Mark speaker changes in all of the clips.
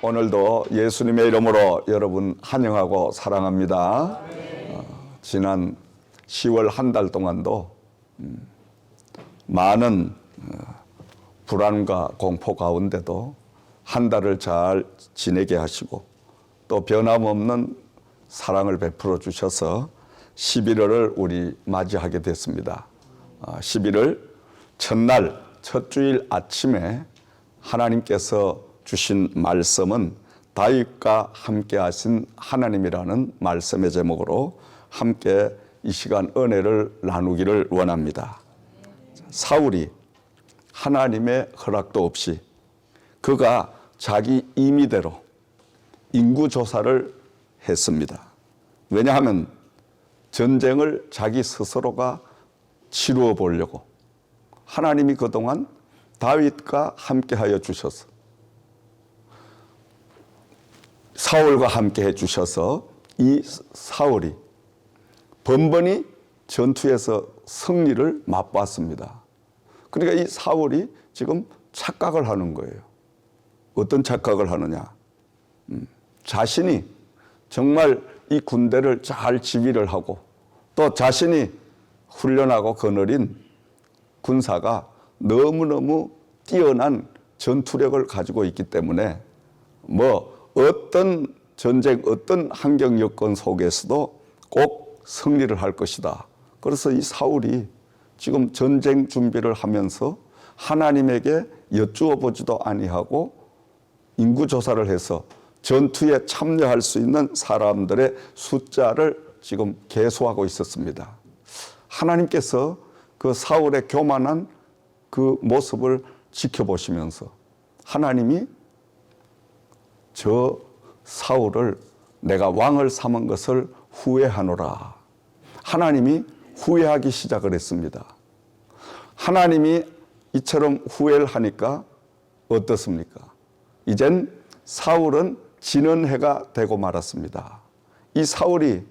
Speaker 1: 오늘도 예수님의 이름으로 여러분 환영하고 사랑합니다. 지난 10월 한 달 동안도 많은 불안과 공포 가운데도 한 달을 잘 지내게 하시고 또 변함없는 사랑을 베풀어 주셔서 11월을 우리 맞이하게 됐습니다. 11월 첫날 첫 주일 아침에 하나님께서 주신 말씀은 다윗과 함께 하신 하나님이라는 말씀의 제목으로 함께 이 시간 은혜를 나누기를 원합니다. 사울이 하나님의 허락도 없이 그가 자기 임의대로 인구조사를 했습니다. 왜냐하면 전쟁을 자기 스스로가 치루어 보려고 하나님이 그동안 다윗과 함께 하여 주셔서 사울과 함께 해주셔서 이 사울이 번번이 전투에서 승리를 맛봤습니다. 그러니까 이 사울이 지금 착각을 하는 거예요. 어떤 착각을 하느냐. 자신이 정말 이 군대를 잘 지휘를 하고 또 자신이 훈련하고 거느린 군사가 너무너무 뛰어난 전투력을 가지고 있기 때문에 어떤 전쟁, 어떤 환경 여건 속에서도 꼭 승리를 할 것이다. 그래서 이 사울이 지금 전쟁 준비를 하면서 하나님에게 여쭈어 보지도 아니하고 인구조사를 해서 전투에 참여할 수 있는 사람들의 숫자를 지금 계수하고 있었습니다. 하나님께서 그 사울의 교만한 그 모습을 지켜보시면서 하나님이 저 사울을 내가 왕을 삼은 것을 후회하노라. 하나님이 후회하기 시작을 했습니다. 하나님이 이처럼 후회를 하니까 어떻습니까? 이젠 사울은 지는 해가 되고 말았습니다. 이 사울이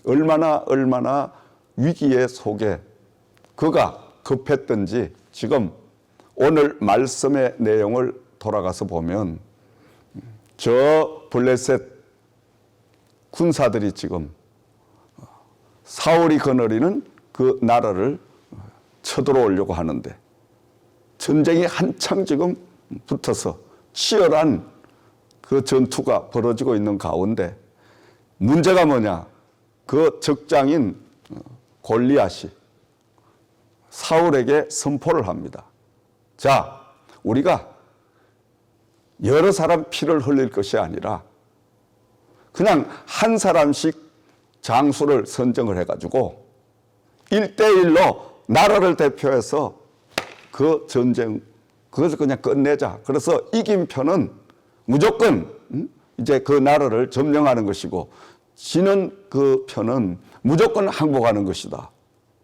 Speaker 1: 얼마나 위기의 속에 그가 급했던지 지금 오늘 말씀의 내용을 돌아가서 보면 저 블레셋 군사들이 지금 사울이 거느리는 그 나라를 쳐들어오려고 하는데 전쟁이 한창 지금 붙어서 치열한 그 전투가 벌어지고 있는 가운데 문제가 뭐냐? 그 적장인 골리앗이 사울에게 선포를 합니다. 자, 우리가 여러 사람 피를 흘릴 것이 아니라 그냥 한 사람씩 장수를 선정을 해가지고 1대1로 나라를 대표해서 그 전쟁, 그것을 그냥 끝내자. 그래서 이긴 편은 무조건 이제 그 나라를 점령하는 것이고 지는 그 편은 무조건 항복하는 것이다.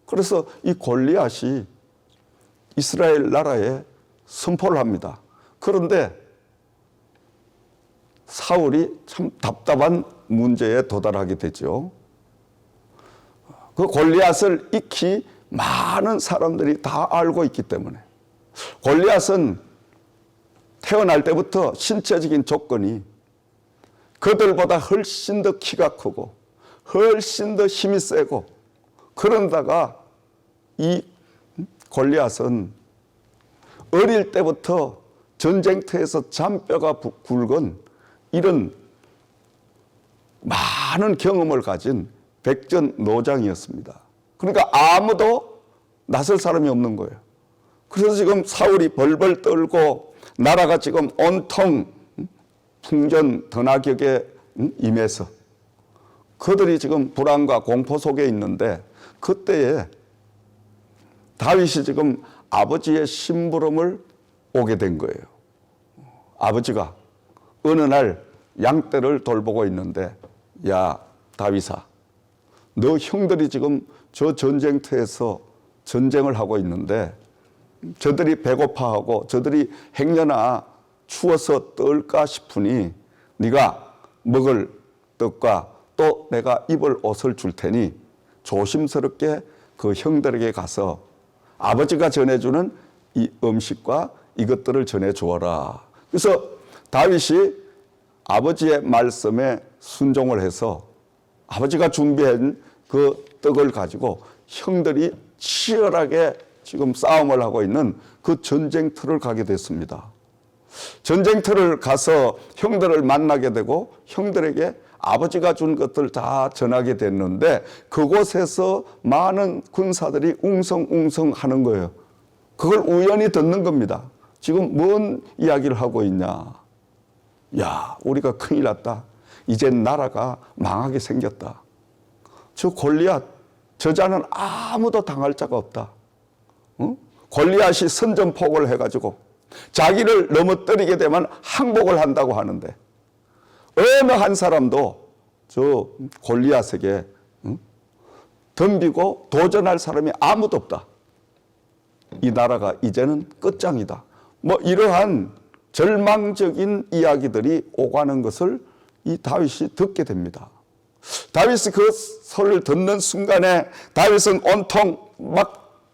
Speaker 1: 그래서 이 골리앗이 이스라엘 나라에 선포를 합니다. 그런데 사울이 참 답답한 문제에 도달하게 되죠. 그 골리앗을 익히 많은 사람들이 다 알고 있기 때문에 골리앗은 태어날 때부터 신체적인 조건이 그들보다 훨씬 더 키가 크고 훨씬 더 힘이 세고 그런다가 이 골리앗은 어릴 때부터 전쟁터에서 잔뼈가 굵은 이런 많은 경험을 가진 백전노장이었습니다. 그러니까 아무도 나설 사람이 없는 거예요. 그래서 지금 사울이 벌벌 떨고 나라가 지금 온통 풍전등화격에 임해서 그들이 지금 불안과 공포 속에 있는데 그때에 다윗이 지금 아버지의 심부름을 오게 된 거예요. 아버지가 어느 날 양떼를 돌보고 있는데 야 다윗아, 너 형들이 지금 저 전쟁터에서 전쟁을 하고 있는데 저들이 배고파하고 저들이 행여나 추워서 떨까 싶으니 네가 먹을 떡과 또 내가 입을 옷을 줄 테니 조심스럽게 그 형들에게 가서 아버지가 전해주는 이 음식과 이것들을 전해 주어라. 그래서 다윗이 아버지의 말씀에 순종을 해서 아버지가 준비한 그 떡을 가지고 형들이 치열하게 지금 싸움을 하고 있는 그 전쟁터를 가게 됐습니다. 전쟁터를 가서 형들을 만나게 되고 형들에게 아버지가 준 것들 다 전하게 됐는데 그곳에서 많은 군사들이 웅성웅성 하는 거예요. 그걸 우연히 듣는 겁니다. 지금 뭔 이야기를 하고 있냐. 야, 우리가 큰일 났다. 이제 나라가 망하게 생겼다. 저 골리앗, 저자는 아무도 당할 자가 없다. 응? 골리앗이 선전포고를 해가지고 자기를 넘어뜨리게 되면 항복을 한다고 하는데 어느 한 사람도 저 골리앗에게 덤비고 도전할 사람이 아무도 없다. 이 나라가 이제는 끝장이다. 뭐 이러한 절망적인 이야기들이 오가는 것을 이 다윗이 듣게 됩니다. 다윗이 그 소리를 듣는 순간에 다윗은 온통 막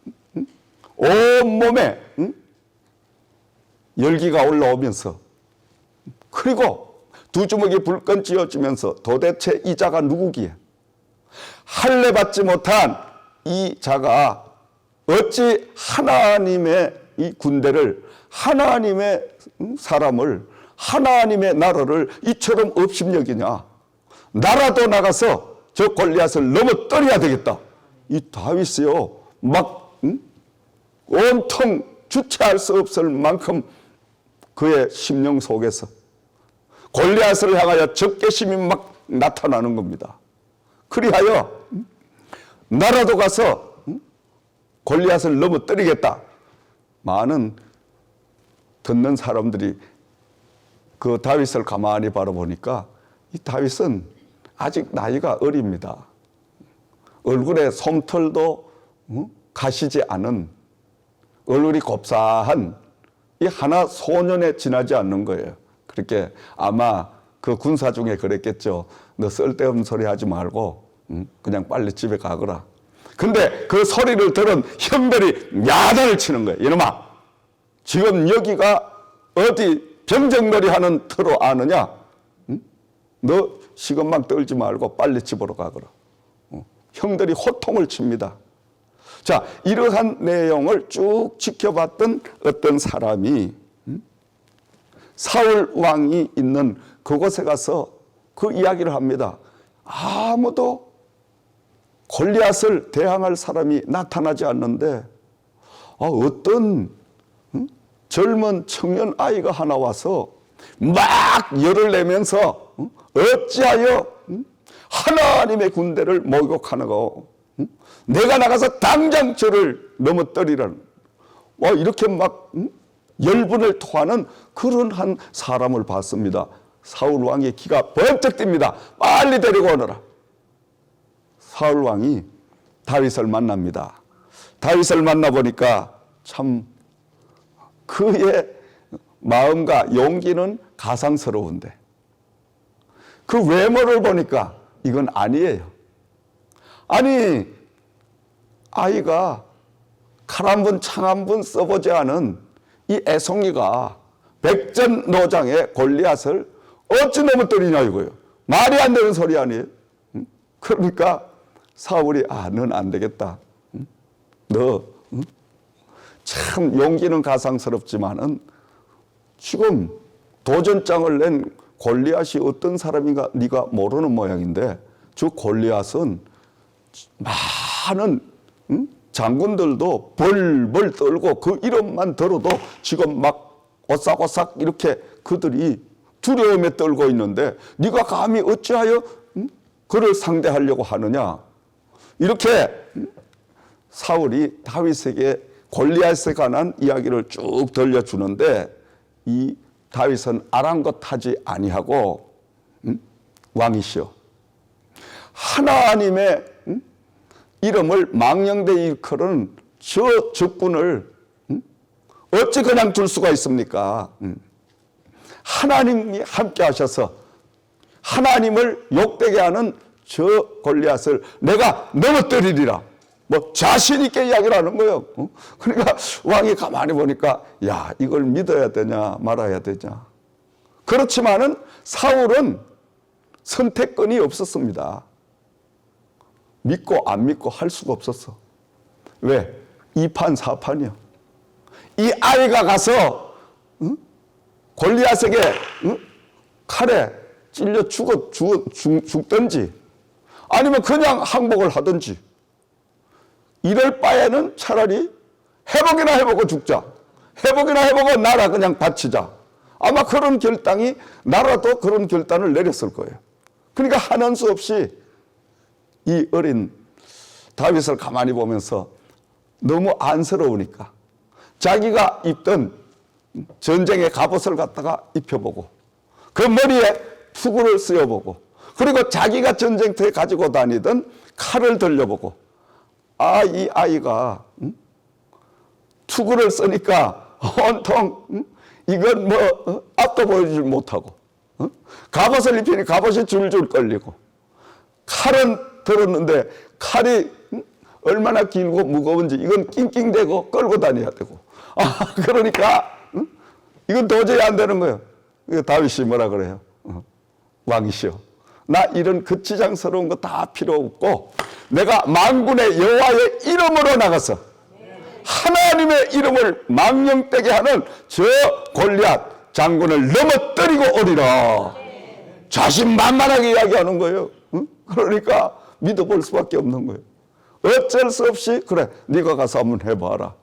Speaker 1: 온몸에 열기가 올라오면서 그리고 두 주먹이 불끈 쥐어지면서 도대체 이 자가 누구기에 할례 받지 못한 이 자가 어찌 하나님의 이 군대를 하나님의 사람을 하나님의 나라를 이처럼 업심여기냐. 나라도 나가서 저 골리앗을 넘어뜨려야 되겠다. 이 다윗이요 막 온통 주체할 수 없을 만큼 그의 심령 속에서 골리앗을 향하여 적개심이 막 나타나는 겁니다. 그리하여 나라도 가서 골리앗을 넘어뜨리겠다. 많은 듣는 사람들이 그 다윗을 가만히 바라보니까 이 다윗은 아직 나이가 어립니다. 얼굴에 솜털도 가시지 않은 얼굴이 곱사한 이 하나 소년에 지나지 않는 거예요. 그렇게 아마 그 군사 중에 그랬겠죠. 너 쓸데없는 소리 하지 말고 그냥 빨리 집에 가거라. 근데 그 소리를 들은 형들이 야단을 치는 거예요. 이놈아, 지금 여기가 어디 병정놀이 하는 터로 아느냐? 너 시건방 떨지 말고 빨리 집으로 가거라. 형들이 호통을 칩니다. 자, 이러한 내용을 쭉 지켜봤던 어떤 사람이 사울 왕이 있는 그곳에 가서 그 이야기를 합니다. 아무도 골리앗을 대항할 사람이 나타나지 않는데 어떤 젊은 청년 아이가 하나 와서 막 열을 내면서 어찌하여 하나님의 군대를 모욕하는가. 내가 나가서 당장 저를 넘어뜨리라는 이렇게 막 열분을 토하는 그런 한 사람을 봤습니다. 사울 왕의 기가 번쩍 뜁니다. 빨리 데리고 오너라. 사울 왕이 다윗을 만납니다. 다윗을 만나보니까 참 그의 마음과 용기는 가상스러운데 그 외모를 보니까 이건 아니에요. 아니, 아이가 칼 한 번, 창 한 번 써보지 않은 이 애송이가 백전노장의 골리앗을 어찌 넘어뜨리냐 이거예요. 말이 안 되는 소리 아니에요. 그러니까 사울이 넌 안 되겠다. 너 참 용기는 가상스럽지만은 지금 도전장을 낸 골리앗이 어떤 사람인가 네가 모르는 모양인데 저 골리앗은 많은 장군들도 벌벌 떨고 그 이름만 들어도 지금 막 오싹오싹 이렇게 그들이 두려움에 떨고 있는데 네가 감히 어찌하여 그를 상대하려고 하느냐. 이렇게 사울이 다윗에게 골리앗에 관한 이야기를 쭉 들려주는데 이 다윗은 아랑곳하지 아니하고 왕이시여 하나님의 이름을 망령되이 일컬은 저 적군을 어찌 그냥 둘 수가 있습니까? 하나님이 함께 하셔서 하나님을 욕되게 하는 저 골리앗을 내가 넘어뜨리리라. 뭐 자신 있게 이야기를 하는 거예요. 그러니까 왕이 가만히 보니까 야, 이걸 믿어야 되냐 말아야 되냐. 그렇지만은 사울은 선택권이 없었습니다. 믿고 안 믿고 할 수가 없었어. 왜? 2판 4판이요. 이 아이가 가서 골리앗에게 칼에 찔려 죽든지 아니면 그냥 항복을 하든지 이럴 바에는 차라리 회복이나 해보고 죽자. 회복이나 해보고 나라 그냥 바치자. 아마 그런 결단이 나라도 그런 결단을 내렸을 거예요. 그러니까 하는 수 없이 이 어린 다윗을 가만히 보면서 너무 안쓰러우니까 자기가 입던 전쟁의 갑옷을 갖다가 입혀보고 그 머리에 투구를 쓰여보고 그리고 자기가 전쟁터에 가지고 다니던 칼을 들려보고 아, 이 아이가 투구를 쓰니까 온통 이건 뭐 앞도 보여주지 못하고 갑옷을 입히니 갑옷이 줄줄 끌리고 칼은 들었는데 칼이 얼마나 길고 무거운지 이건 낑낑대고 끌고 다녀야 되고 그러니까 이건 도저히 안 되는 거예요. 다윗이 뭐라 그래요? 왕이시여, 나 이런 거치장스러운 거 다 필요 없고 내가 만군의 여호와의 이름으로 나가서 하나님의 이름을 망령되게 하는 저 골리앗 장군을 넘어뜨리고 오리라. 자신만만하게 이야기하는 거예요. 그러니까 믿어볼 수밖에 없는 거예요. 어쩔 수 없이 그래 네가 가서 한번 해봐라.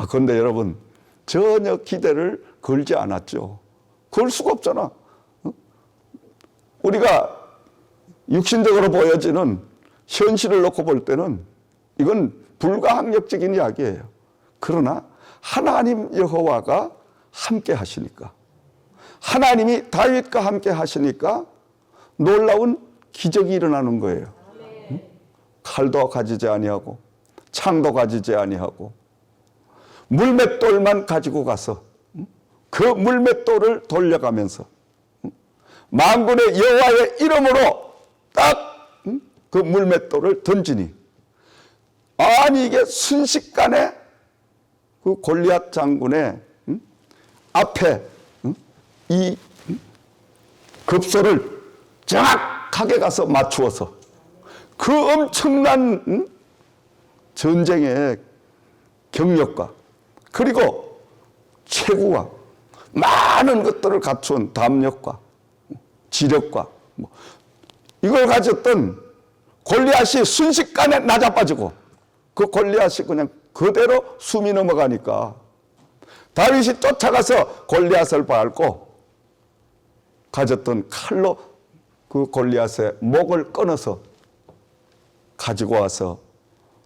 Speaker 1: 그런데 여러분 전혀 기대를 걸지 않았죠. 걸 수가 없잖아. 우리가 육신적으로 보여지는 현실을 놓고 볼 때는 이건 불가항력적인 이야기예요. 그러나 하나님 여호와가 함께 하시니까 하나님이 다윗과 함께 하시니까 놀라운 기적이 일어나는 거예요. 칼도 가지지 아니하고 창도 가지지 아니하고 물맷돌만 가지고 가서 그 물맷돌을 돌려가면서 만군의 여호와의 이름으로 딱 그 물맷돌을 던지니 아니 이게 순식간에 그 골리앗 장군의 앞에 이 급소를 정확하게 가서 맞추어서 그 엄청난 전쟁의 경력과 그리고 체구와 많은 것들을 갖춘 담력과 지력과 이걸 가졌던 골리앗이 순식간에 낮아빠지고 그 골리앗이 그냥 그대로 숨이 넘어가니까 다윗이 쫓아가서 골리앗을 밟고 가졌던 칼로 그 골리앗의 목을 끊어서 가지고 와서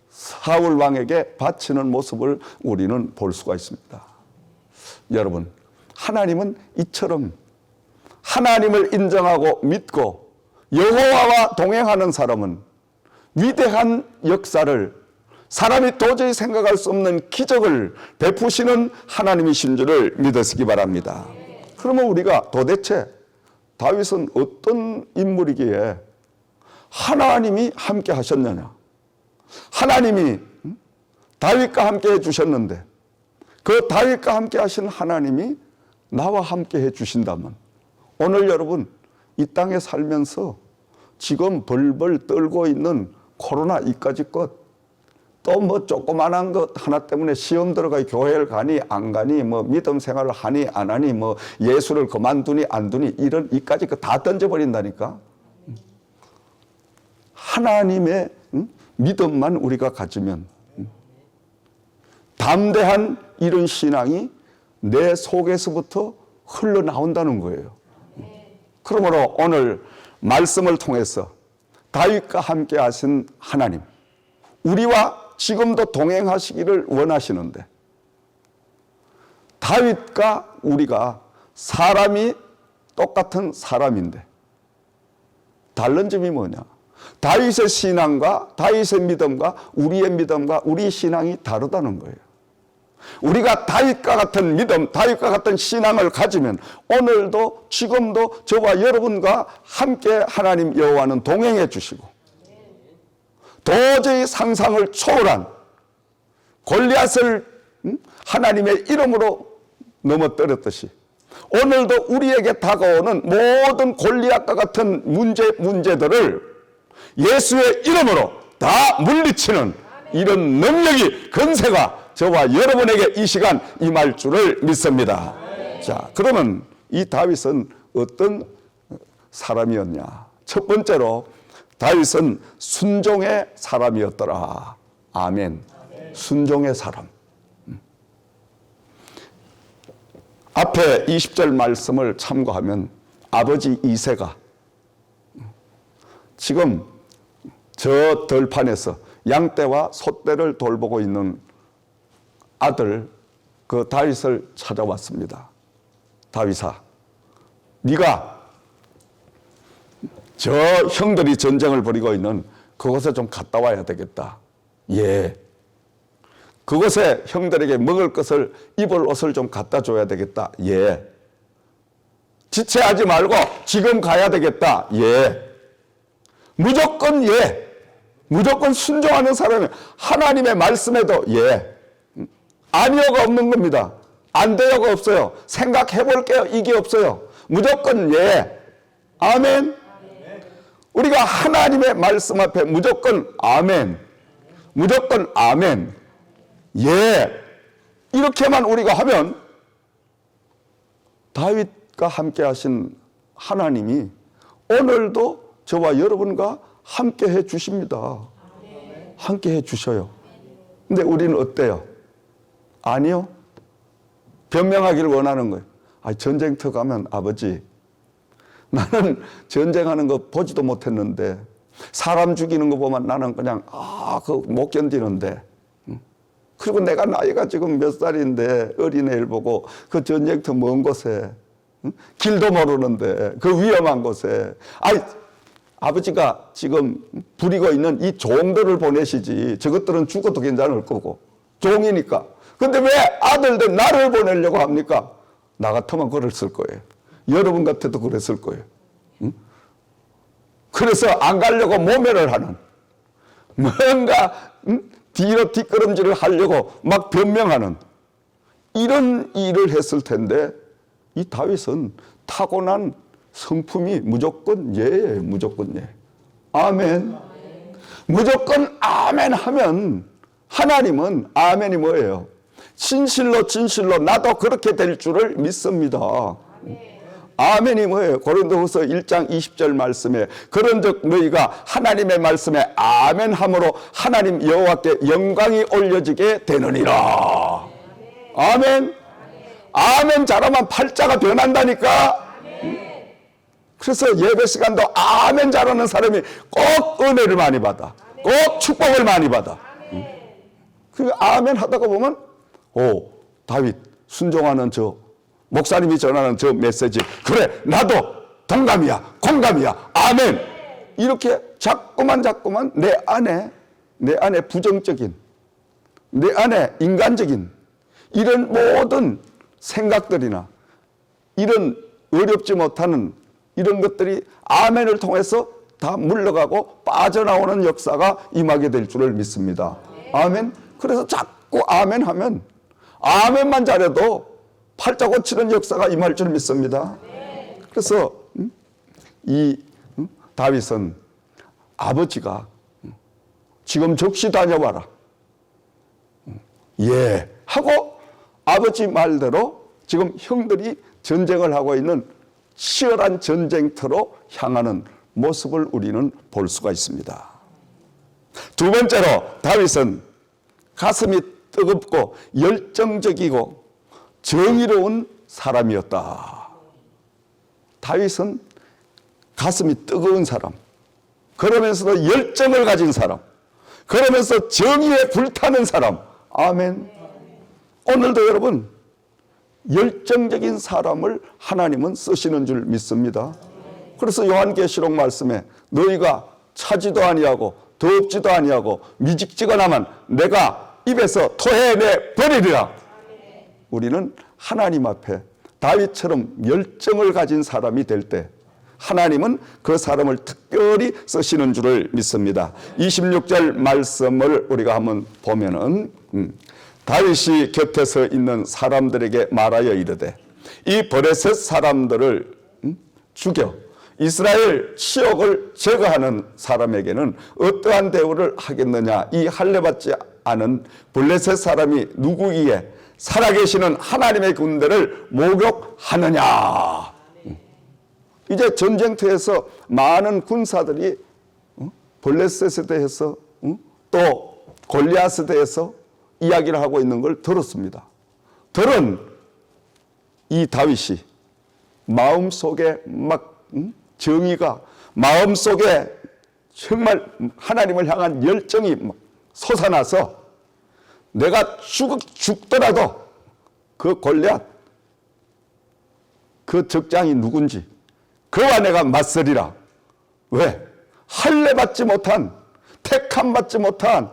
Speaker 1: 사울 왕에게 바치는 모습을 우리는 볼 수가 있습니다. 여러분, 하나님은 이처럼 하나님을 인정하고 믿고 여호와와 동행하는 사람은 위대한 역사를 사람이 도저히 생각할 수 없는 기적을 베푸시는 하나님이신 줄을 믿으시기 바랍니다. 그러면 우리가 도대체 다윗은 어떤 인물이기에 하나님이 함께 하셨느냐? 하나님이 다윗과 함께 해주셨는데 그 다윗과 함께 하신 하나님이 나와 함께 해주신다면 오늘 여러분 이 땅에 살면서 지금 벌벌 떨고 있는 코로나 이까지 것 또 뭐 조그만한 것 하나 때문에 시험 들어가 교회를 가니 안 가니 뭐 믿음 생활을 하니 안 하니 뭐 예수를 그만두니 안 두니 이런 이까지 것 다 던져버린다니까. 하나님의 믿음만 우리가 가지면 담대한 이런 신앙이 내 속에서부터 흘러나온다는 거예요. 그러므로 오늘 말씀을 통해서 다윗과 함께 하신 하나님, 우리와 지금도 동행하시기를 원하시는데 다윗과 우리가 사람이 똑같은 사람인데 다른 점이 뭐냐? 다윗의 신앙과 다윗의 믿음과 우리의 신앙이 다르다는 거예요. 우리가 다윗과 같은 믿음, 다윗과 같은 신앙을 가지면 오늘도 지금도 저와 여러분과 함께 하나님 여호와는 동행해 주시고 도저히 상상을 초월한 골리앗을 하나님의 이름으로 넘어뜨렸듯이 오늘도 우리에게 다가오는 모든 골리앗과 같은 문제들을 예수의 이름으로 다 물리치는 이런 능력이 권세가 저와 여러분에게 이 시간 임할 줄을 믿습니다. 자, 그러면 이 다윗은 어떤 사람이었냐? 첫 번째로 다윗은 순종의 사람이었더라. 아멘. 순종의 사람. 앞에 20절 말씀을 참고하면 아버지 이새가 지금 저 들판에서 양떼와 소떼를 돌보고 있는 아들 그 다윗을 찾아왔습니다. 다윗아, 네가 저 형들이 전쟁을 벌이고 있는 그곳에 좀 갔다 와야 되겠다. 예. 그곳에 형들에게 먹을 것을 입을 옷을 좀 갖다 줘야 되겠다. 예. 지체하지 말고 지금 가야 되겠다. 예. 무조건 예. 무조건 순종하는 사람이 하나님의 말씀에도 예. 아니요가 없는 겁니다. 안 돼요가 없어요. 생각해 볼게요. 이게 없어요. 무조건 예. 아멘. 우리가 하나님의 말씀 앞에 무조건 아멘. 무조건 아멘. 예. 이렇게만 우리가 하면 다윗과 함께 하신 하나님이 오늘도 저와 여러분과 함께 해 주십니다. 함께 해 주셔요. 근데 우리는 어때요? 아니요. 변명하기를 원하는 거예요. 아, 전쟁터 가면 아버지, 나는 전쟁하는 거 보지도 못했는데 사람 죽이는 거 보면 나는 그냥 그거 못 견디는데 그리고 내가 나이가 지금 몇 살인데 어린애를 보고 그 전쟁터 먼 곳에 길도 모르는데 그 위험한 곳에 아버지가 지금 부리고 있는 이 종들을 보내시지 저것들은 죽어도 괜찮을 거고 종이니까. 근데 왜 아들들 나를 보내려고 합니까? 나 같으면 그랬을 거예요. 여러분 같아도 그랬을 거예요. 응? 그래서 안 가려고 모멸을 하는 뭔가 뒤로 뒷걸음질을 하려고 막 변명하는 이런 일을 했을 텐데 이 다윗은 타고난 성품이 무조건 예예요. 무조건 예. 아멘. 무조건 아멘 하면 하나님은 아멘이 뭐예요? 진실로 진실로 나도 그렇게 될 줄을 믿습니다. 아멘이 뭐예요? 고린도후서 1장 20절 말씀에 그런즉 너희가 하나님의 말씀에 아멘함으로 하나님 여호와께 영광이 올려지게 되느니라. 아멘. 아멘 잘하면 팔자가 변한다니까. 그래서 예배 시간도 아멘 잘하는 사람이 꼭 은혜를 많이 받아. 꼭 축복을 많이 받아. 그 아멘 하다가 보면 다윗 순종하는 저 목사님이 전하는 저 메시지 그래 나도 동감이야 공감이야 아멘 이렇게 자꾸만 내 안에 부정적인 내 안에 인간적인 이런 모든 생각들이나 이런 어렵지 못하는 이런 것들이 아멘을 통해서 다 물러가고 빠져나오는 역사가 임하게 될 줄을 믿습니다. 아멘. 그래서 자꾸 아멘 하면 아멘만 잘해도 팔자 고치는 역사가 임할 줄 믿습니다. 그래서 이 다윗은 아버지가 지금 적시 다녀와라. 예 하고 아버지 말대로 지금 형들이 전쟁을 하고 있는 치열한 전쟁터로 향하는 모습을 우리는 볼 수가 있습니다. 두 번째로 다윗은 가슴이 뜨겁고 열정적이고 정의로운 사람이었다. 다윗은 가슴이 뜨거운 사람, 그러면서도 열정을 가진 사람, 그러면서 정의에 불타는 사람. 아멘. 오늘도 여러분 열정적인 사람을 하나님은 쓰시는 줄 믿습니다. 그래서 요한계시록 말씀에 너희가 차지도 아니하고 덥지도 아니하고 미직지근하면 내가 입에서 토해내 버리리라. 우리는 하나님 앞에 다윗처럼 열정을 가진 사람이 될 때 하나님은 그 사람을 특별히 쓰시는 줄을 믿습니다. 26절 말씀을 우리가 한번 보면은 다윗이 곁에서 있는 사람들에게 말하여 이르되 이 브레셋 사람들을 죽여 이스라엘 치욕을 제거하는 사람에게는 어떠한 대우를 하겠느냐. 이 할례받지 않은 블레셋 사람이 누구기에 살아계시는 하나님의 군대를 모욕하느냐. 이제 전쟁터에서 많은 군사들이 블레셋에 대해서 또 골리앗에 대해서 이야기를 하고 있는 걸 들었습니다. 들은 이 다윗이 마음속에 막 정의가 마음속에 정말 하나님을 향한 열정이 막 솟아나서 내가 죽더라도 그 골리앗 그 적장이 누군지 그와 내가 맞서리라. 왜? 할례 받지 못한 택함 받지 못한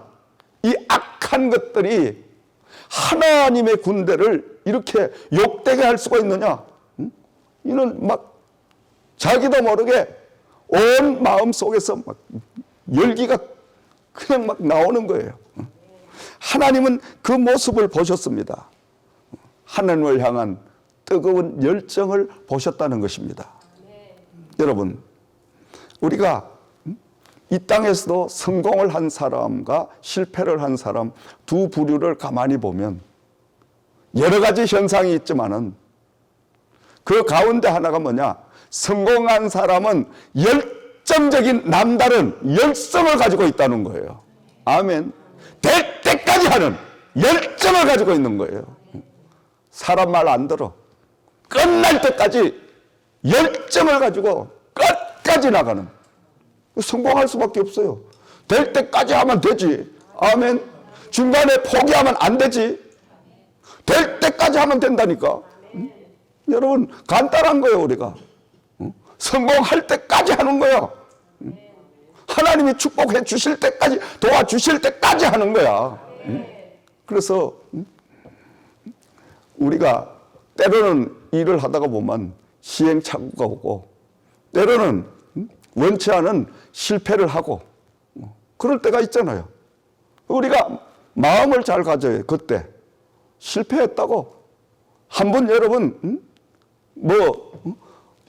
Speaker 1: 이 악한 것들이 하나님의 군대를 이렇게 욕되게 할 수가 있느냐? 이는 막 자기도 모르게 온 마음 속에서 막 열기가 그냥 막 나오는 거예요. 하나님은 그 모습을 보셨습니다. 하나님을 향한 뜨거운 열정을 보셨다는 것입니다. 여러분, 우리가 이 땅에서도 성공을 한 사람과 실패를 한 사람 두 부류를 가만히 보면 여러 가지 현상이 있지만은 그 가운데 하나가 뭐냐? 성공한 사람은 열정적인 남다른 열성을 가지고 있다는 거예요. 아멘. 될 때까지 하는 열정을 가지고 있는 거예요. 사람 말 안 들어. 끝날 때까지 열정을 가지고 끝까지 나가는. 성공할 수밖에 없어요. 될 때까지 하면 되지. 아멘. 중간에 포기하면 안 되지. 될 때까지 하면 된다니까. 여러분, 간단한 거예요, 우리가. 성공할 때까지 하는 거야. 하나님이 축복해 주실 때까지, 도와주실 때까지 하는 거야. 그래서 우리가 때로는 일을 하다가 보면 시행착오가 오고 때로는 원치 않은 실패를 하고 그럴 때가 있잖아요. 우리가 마음을 잘 가져요. 그때 실패했다고 한 번 여러분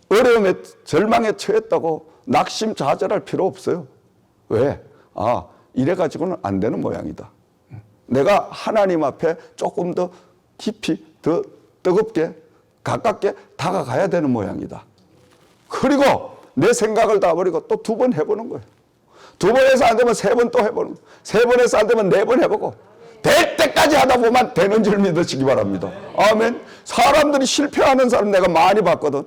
Speaker 1: 어려움에 절망에 처했다고 낙심좌절할 필요 없어요. 왜? 이래가지고는 안 되는 모양이다. 내가 하나님 앞에 조금 더 깊이 더 뜨겁게 가깝게 다가가야 되는 모양이다. 그리고 내 생각을 다 버리고 또 두 번 해보는 거예요. 두 번에서 안 되면 세 번 또 해보는 거예요. 세 번에서 안 되면 네 번 해보고 될 때까지 하다 보면 되는 줄 믿으시기 바랍니다. 아멘. 사람들이 실패하는 사람 내가 많이 봤거든.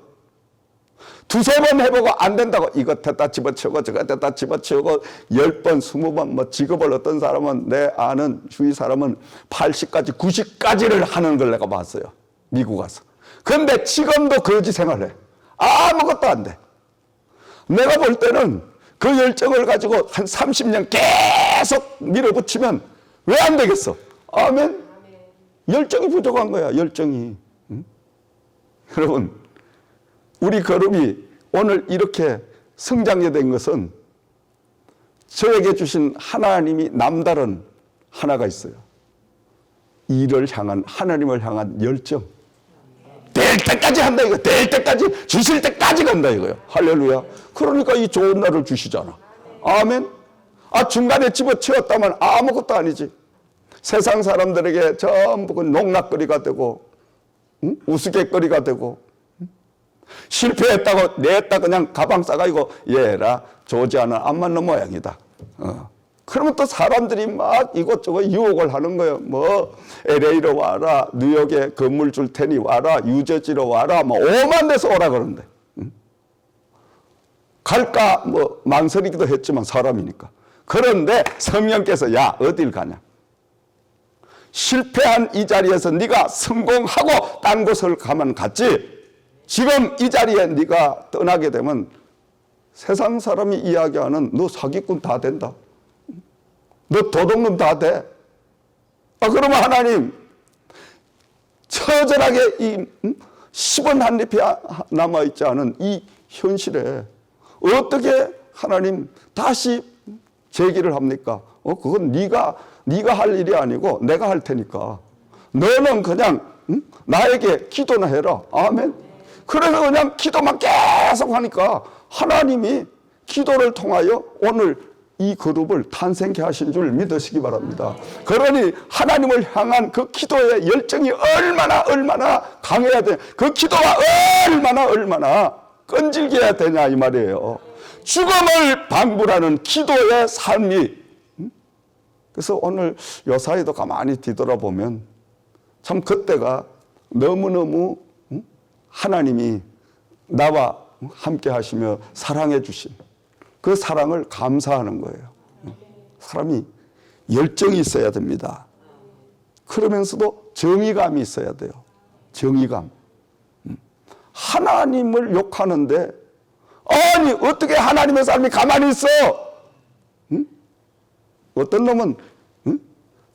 Speaker 1: 두세 번 해보고 안 된다고 이것 됐다 집어치우고 저것 됐다 집어치우고 10번 20번 직업을 어떤 사람은 내 아는 주위 사람은 80까지 90까지를 하는 걸 내가 봤어요. 미국 가서. 그런데 지금도 거지 생활해. 아무것도 안 돼. 내가 볼 때는 그 열정을 가지고 한 30년 계속 밀어붙이면 왜 안 되겠어? 아멘. 열정이 부족한 거야. 열정이. 응? 여러분, 우리 그룹이 오늘 이렇게 성장해 된 것은 저에게 주신 하나님이 남다른 하나가 있어요. 이를 향한 하나님을 향한 열정. 될 때까지 한다 이거. 될 때까지 주실 때까지 간다 이거요. 할렐루야. 그러니까 이 좋은 날을 주시잖아. 아멘. 중간에 집어치웠다면 아무것도 아니지. 세상 사람들에게 전부 농락거리가 되고 우스갯거리가 되고 실패했다고 냈다 그냥 가방 싸가지고 얘라 좋지 않은 안 맞는 모양이다. 그러면 또 사람들이 막 이것저것 유혹을 하는 거예요. LA로 와라, 뉴욕에 건물 줄 테니 와라, 유저지로 와라, 오만 데서 오라 그러는데. 갈까 망설이기도 했지만 사람이니까. 그런데 성령께서 야 어딜 가냐. 실패한 이 자리에서 네가 성공하고 딴 곳을 가면 갔지. 지금 이 자리에 네가 떠나게 되면 세상 사람이 이야기하는 너 사기꾼 다 된다. 너 도둑놈 다 돼. 그러면 하나님 처절하게 이 10원 한 잎이 남아있지 않은 이 현실에 어떻게 하나님 다시 제기를 합니까? 그건 네가 할 일이 아니고 내가 할 테니까 너는 그냥 나에게 기도나 해라. 아멘. 그래서 그냥 기도만 계속 하니까 하나님이 기도를 통하여 오늘 이 그룹을 탄생케 하신 줄 믿으시기 바랍니다. 그러니 하나님을 향한 그 기도의 열정이 얼마나 강해야 돼. 그 기도가 얼마나 끈질게 해야 되냐 이 말이에요. 죽음을 방불하는 기도의 삶이. 그래서 오늘 요사이도 가만히 뒤돌아보면 참 그때가 너무너무 하나님이 나와 함께 하시며 사랑해 주신 그 사랑을 감사하는 거예요. 사람이 열정이 있어야 됩니다. 그러면서도 정의감이 있어야 돼요. 정의감. 하나님을 욕하는데 아니 어떻게 하나님의 사람이 가만히 있어? 어떤 놈은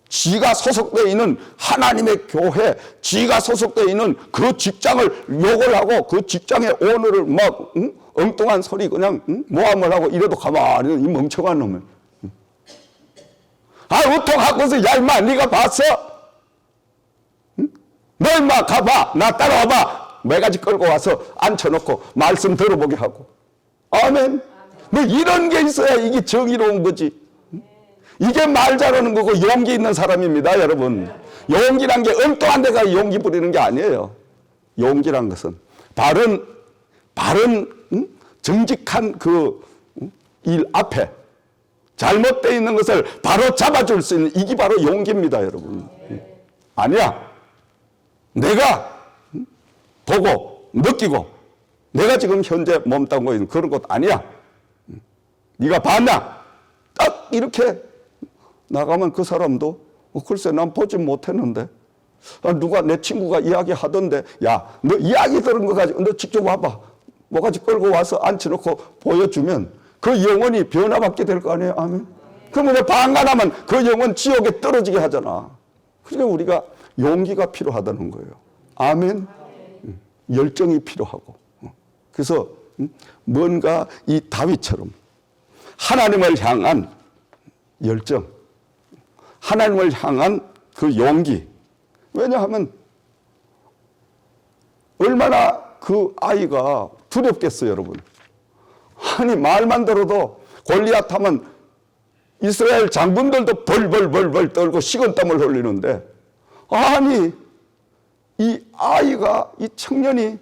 Speaker 1: 지가 소속되어 있는 하나님의 교회, 지가 소속되어 있는 그 직장을 욕을 하고 그 직장의 오너를 막 엉뚱한 소리 그냥 모함을 하고 이래도 가만히 있는 이 멍청한 놈을. 우통하고서 야 임마 네가 봤어? 너 임마 가봐. 나 따라와봐. 매가지 끌고 와서 앉혀놓고 말씀 들어보게 하고. 아멘. 뭐 이런 게 있어야 이게 정의로운 거지. 이게 말 잘하는 거고 용기 있는 사람입니다, 여러분. 용기란 게 엉뚱한 데가 용기 부리는 게 아니에요. 용기란 것은 바른 정직한 그 일 앞에 잘못되어 있는 것을 바로 잡아줄 수 있는 이게 바로 용기입니다, 여러분. 아니야. 내가 보고 느끼고 내가 지금 현재 몸담고 있는 그런 것 아니야. 네가 봤나? 딱 이렇게 나가면 그 사람도 글쎄 난 보지 못했는데 누가 내 친구가 이야기하던데 야 너 이야기 들은 거 가지고 너 직접 와봐. 뭐가지 끌고 와서 앉혀놓고 보여주면 그 영혼이 변화받게 될 거 아니에요. 아멘. 그러면 방관하면 그 영혼 지옥에 떨어지게 하잖아. 그러니까 우리가 용기가 필요하다는 거예요. 아멘. 열정이 필요하고. 그래서 뭔가 이 다윗처럼 하나님을 향한 열정, 하나님을 향한 그 용기. 왜냐하면 얼마나 그 아이가 두렵겠어요, 여러분. 아니 말만 들어도 골리앗 하면 이스라엘 장군들도 벌벌 떨고 식은땀을 흘리는데 아니 이 아이가 이 청년이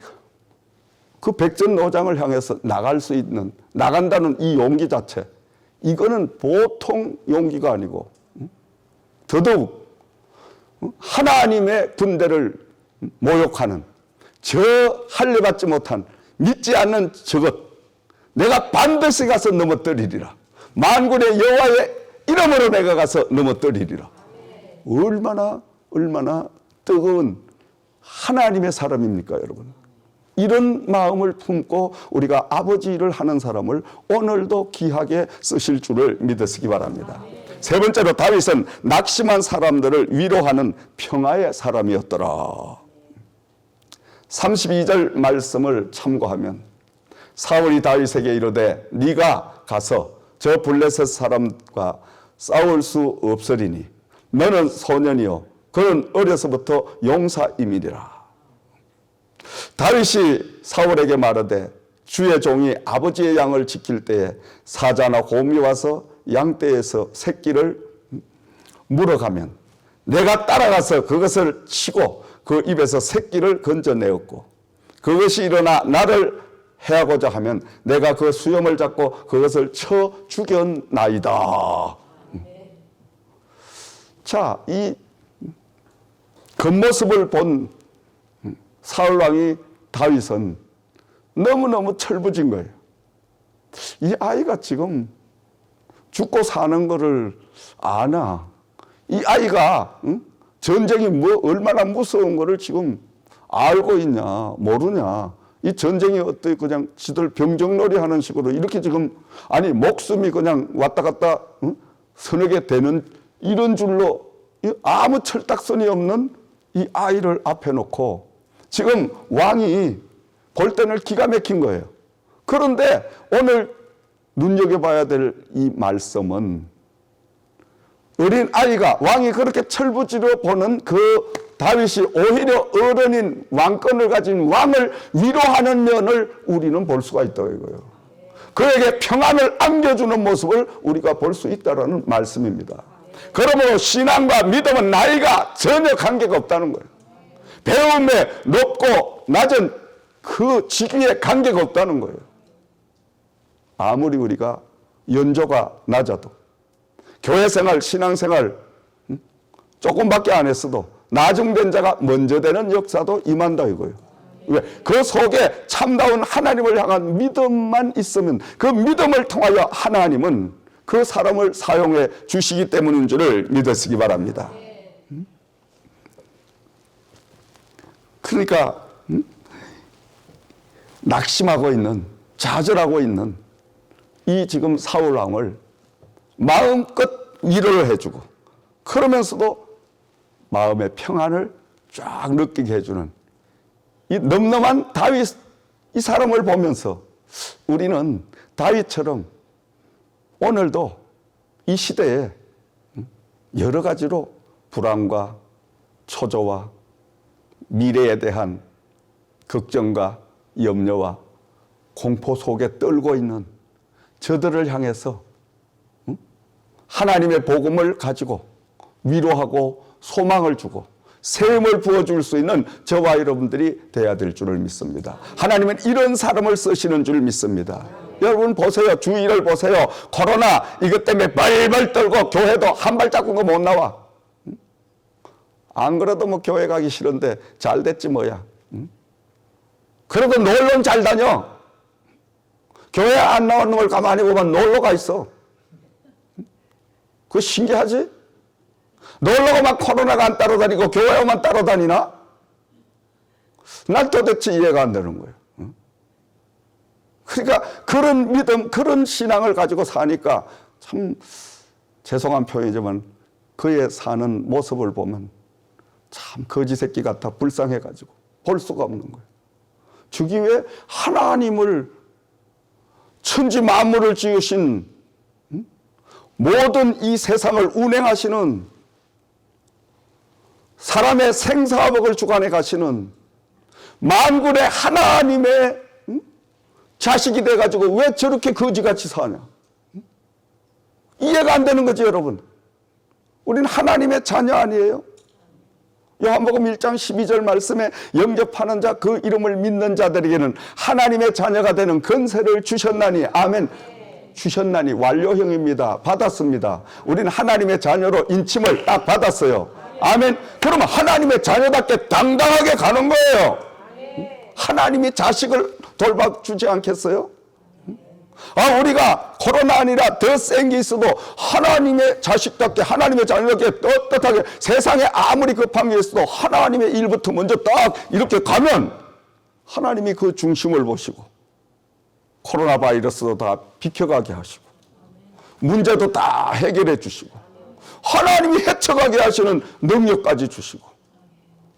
Speaker 1: 그 백전노장을 향해서 나갈 수 있는 나간다는 이 용기 자체 이거는 보통 용기가 아니고 더더욱 하나님의 군대를 모욕하는 저 할례받지 못한 믿지 않는 저것 내가 반드시 가서 넘어뜨리리라. 만군의 여호와의 이름으로 내가 가서 넘어뜨리리라. 얼마나 뜨거운 하나님의 사람입니까, 여러분? 이런 마음을 품고 우리가 아버지 일을 하는 사람을 오늘도 귀하게 쓰실 줄을 믿으시기 바랍니다. 세 번째로 다윗은 낙심한 사람들을 위로하는 평화의 사람이었더라. 32절 말씀을 참고하면 사울이 다윗에게 이르되 네가 가서 저 블레셋 사람과 싸울 수 없으리니 너는 소년이요 그는 어려서부터 용사임이리라. 다윗이 사울에게 말하되 주의 종이 아버지의 양을 지킬 때에 사자나 곰이 와서 양떼에서 새끼를 물어가면 내가 따라가서 그것을 치고 그 입에서 새끼를 건져내었고 그것이 일어나 나를 해하고자 하면 내가 그 수염을 잡고 그것을 쳐 죽였나이다. 자, 이 겉모습을 본 사울왕이 다윗은 너무너무 철부진 거예요. 이 아이가 지금 죽고 사는 거를 아나? 이 아이가 전쟁이 얼마나 무서운 거를 지금 알고 있냐, 모르냐? 이 전쟁이 어떻게 그냥 지들 병정놀이 하는 식으로 이렇게 지금 아니 목숨이 그냥 왔다 갔다 서너 개 되는 이런 줄로 아무 철딱선이 없는 이 아이를 앞에 놓고 지금 왕이 볼 때는 기가 막힌 거예요. 그런데 오늘 눈여겨봐야 될 이 말씀은 어린 아이가 왕이 그렇게 철부지로 보는 그 다윗이 오히려 어른인 왕권을 가진 왕을 위로하는 면을 우리는 볼 수가 있다 이거예요. 그에게 평안을 안겨주는 모습을 우리가 볼 수 있다는 말씀입니다. 그러므로 신앙과 믿음은 나이가 전혀 관계가 없다는 거예요. 배움에 높고 낮은 그 직위에 관계가 없다는 거예요. 아무리 우리가 연조가 낮아도 교회생활, 신앙생활 조금밖에 안 했어도 나중된 자가 먼저 되는 역사도 임한다 이거예요. 왜? 그 속에 참다운 하나님을 향한 믿음만 있으면 그 믿음을 통하여 하나님은 그 사람을 사용해 주시기 때문인 줄을 믿으시기 바랍니다. 그러니까 낙심하고 있는, 좌절하고 있는 이 지금 사울 왕을 마음껏 위로를 해주고 그러면서도 마음의 평안을 쫙 느끼게 해주는 이 넘넘한 다윗 이 사람을 보면서 우리는 다윗처럼 오늘도 이 시대에 여러 가지로 불안과 초조와 미래에 대한 걱정과 염려와 공포 속에 떨고 있는 저들을 향해서 하나님의 복음을 가지고 위로하고 소망을 주고 샘을 부어줄 수 있는 저와 여러분들이 돼야 될 줄을 믿습니다. 하나님은 이런 사람을 쓰시는 줄 믿습니다. 여러분 보세요. 주위를 보세요. 코로나 이것 때문에 벌벌 떨고 교회도 한 발자국도 못 나와. 안 그래도 뭐 교회 가기 싫은데 잘 됐지 뭐야. 그래도 놀러는 잘 다녀. 교회 안 나오는 걸 가만히 보면 놀러가 있어. 그거 신기하지? 놀러가만 코로나가 안 따라다니고 교회만 따라다니나? 난 도대체 이해가 안 되는 거예요. 그러니까 그런 믿음, 그런 신앙을 가지고 사니까 참 죄송한 표현이지만 그의 사는 모습을 보면 참 거지 새끼 같아 불쌍해가지고 볼 수가 없는 거예요. 주기 위해 하나님을 천지 만물을 지으신 모든 이 세상을 운행하시는 사람의 생사복을 주관해 가시는 만군의 하나님의 자식이 돼가지고 왜 저렇게 거지같이 사냐? 이해가 안 되는 거지 여러분. 우리는 하나님의 자녀 아니에요? 요한복음 1장 12절 말씀에 영접하는 자 그 이름을 믿는 자들에게는 하나님의 자녀가 되는 권세를 주셨나니 아멘. 주셨나니 완료형입니다. 받았습니다. 우리는 하나님의 자녀로 인침을 딱 받았어요. 아멘. 그러면 하나님의 자녀답게 당당하게 가는 거예요. 하나님이 자식을 돌봐주지 않겠어요? 아, 우리가 코로나 아니라 더 센 게 있어도 하나님의 자식답게 하나님의 자녀답게 떳떳하게 세상에 아무리 급한 게 있어도 하나님의 일부터 먼저 딱 이렇게 가면 하나님이 그 중심을 보시고 코로나 바이러스도 다 비켜가게 하시고 문제도 다 해결해 주시고 하나님이 헤쳐가게 하시는 능력까지 주시고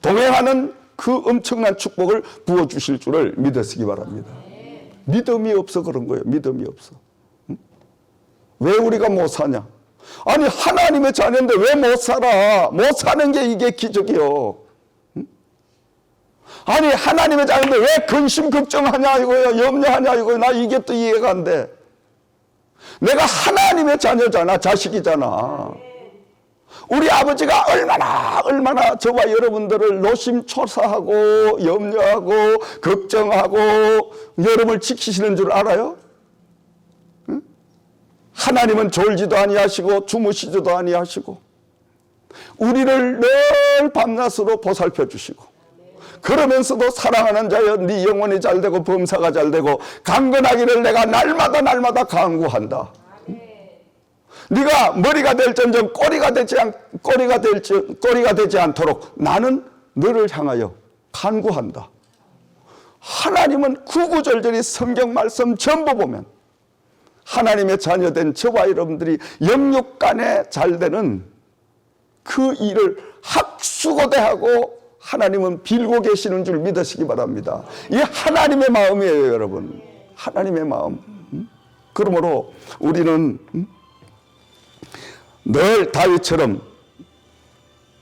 Speaker 1: 동행하는 그 엄청난 축복을 부어주실 줄을 믿으시기 바랍니다. 믿음이 없어 그런 거예요. 믿음이 없어. 응? 왜 우리가 못 사냐? 아니 하나님의 자녀인데 왜 못 살아? 못 사는 게 이게 기적이요. 응? 아니 하나님의 자녀인데 왜 근심 걱정하냐 이거예요. 염려하냐 이거예요. 나 이게 또 이해가 안 돼. 내가 하나님의 자녀잖아. 자식이잖아. 우리 아버지가 얼마나 저와 여러분들을 노심초사하고 염려하고 걱정하고 여러분을 지키시는 줄 알아요? 응? 하나님은 졸지도 아니하시고 주무시지도 아니하시고 우리를 늘 밤낮으로 보살펴 주시고 그러면서도 사랑하는 자여 네 영혼이 잘되고 범사가 잘되고 강건하기를 내가 날마다 간구한다. 네가 머리가 될전정 꼬리가 되지 않도록 나는 너를 향하여 간구한다. 하나님은 구구절절히 성경 말씀 전부 보면 하나님의 자녀된 저와 여러분들이 영육간에 잘되는 그 일을 학수고대하고 하나님은 빌고 계시는 줄 믿으시기 바랍니다. 이게 하나님의 마음이에요, 여러분. 하나님의 마음. 그러므로 우리는 늘 다윗처럼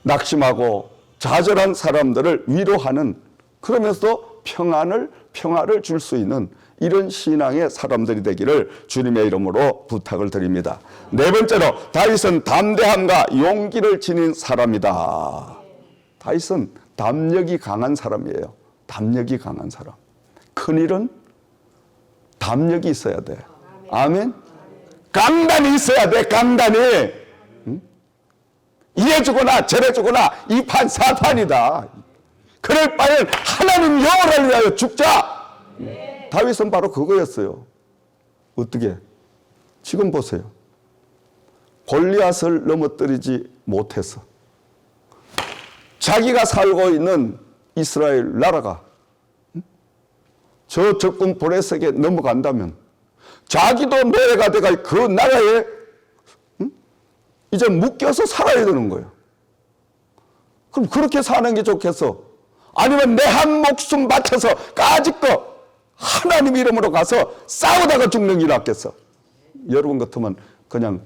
Speaker 1: 낙심하고 좌절한 사람들을 위로하는, 그러면서도 평화를 줄 수 있는 이런 신앙의 사람들이 되기를 주님의 이름으로 부탁을 드립니다. 네 번째로, 다윗은 담대함과 용기를 지닌 사람이다. 다윗은 담력이 강한 사람이에요. 담력이 강한 사람. 큰일은 담력이 있어야 돼. 아멘. 강단이 있어야 돼. 강단이. 이래주거나 저래주거나 이판사판이다. 그럴 바엔 하나님 영혼을 위하여 죽자. 다윗은 바로 그거였어요. 어떻게? 지금 보세요. 골리앗을 넘어뜨리지 못해서 자기가 살고 있는 이스라엘 나라가 저 적군 보레색에 넘어간다면 자기도 노예가 돼가 그 나라에 이제 묶여서 살아야 되는 거예요. 그럼 그렇게 사는 게 좋겠어? 아니면 내 한 목숨 바쳐서 까짓거 하나님 이름으로 가서 싸우다가 죽는 게 낫겠어? 여러분 같으면 그냥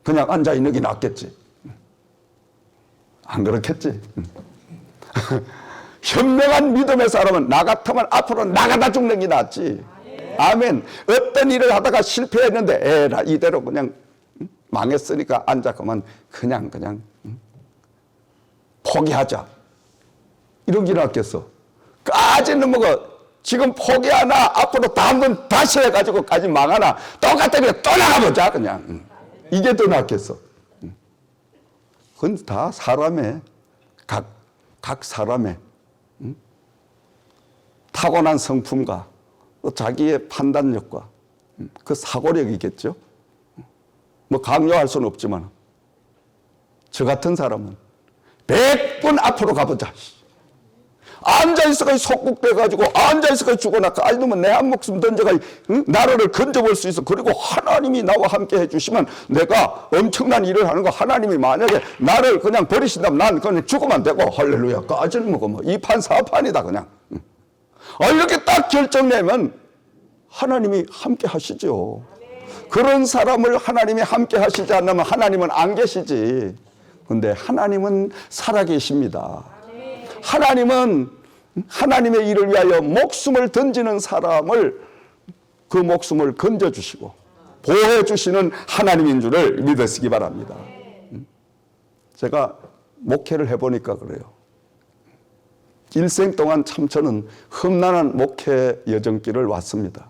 Speaker 1: 앉아있는 게 낫겠지. 안 그렇겠지? 현명한 믿음의 사람은 나 같으면 앞으로 나가다 죽는 게 낫지. 아멘. 어떤 일을 하다가 실패했는데 에라 이대로 그냥 망했으니까 앉아가면 그냥 포기하자. 이런 게 낫겠어. 까지는 뭐가 지금 포기하나 앞으로 한번 다시 해가지고까지 망하나 똑같으니까 또 나가보자 그냥. 이게 더 낫겠어. 그건 다 사람의 각 사람의 타고난 성품과 또 자기의 판단력과 그 사고력이겠죠. 뭐 강요할 수는 없지만 저 같은 사람은 100번 앞으로 가보자. 앉아있어가 속국돼가지고 앉아있어가 죽어나가 아니면 내 한 목숨 던져가 나라를 건져볼 수 있어. 그리고 하나님이 나와 함께 해주시면 내가 엄청난 일을 하는 거, 하나님이 만약에 나를 그냥 버리신다면 난 그냥 죽으면 되고 할렐루야 까지는 뭐 이판사판이다 그냥. 이렇게 딱 결정내면 하나님이 함께 하시죠. 그런 사람을 하나님이 함께 하시지 않으면 하나님은 안 계시지. 근데 하나님은 살아계십니다. 하나님은 하나님의 일을 위하여 목숨을 던지는 사람을 그 목숨을 건져주시고 보호해주시는 하나님인 줄을 믿으시기 바랍니다. 제가 목회를 해보니까 그래요. 일생 동안 참 저는 험난한 목회 여정길을 왔습니다.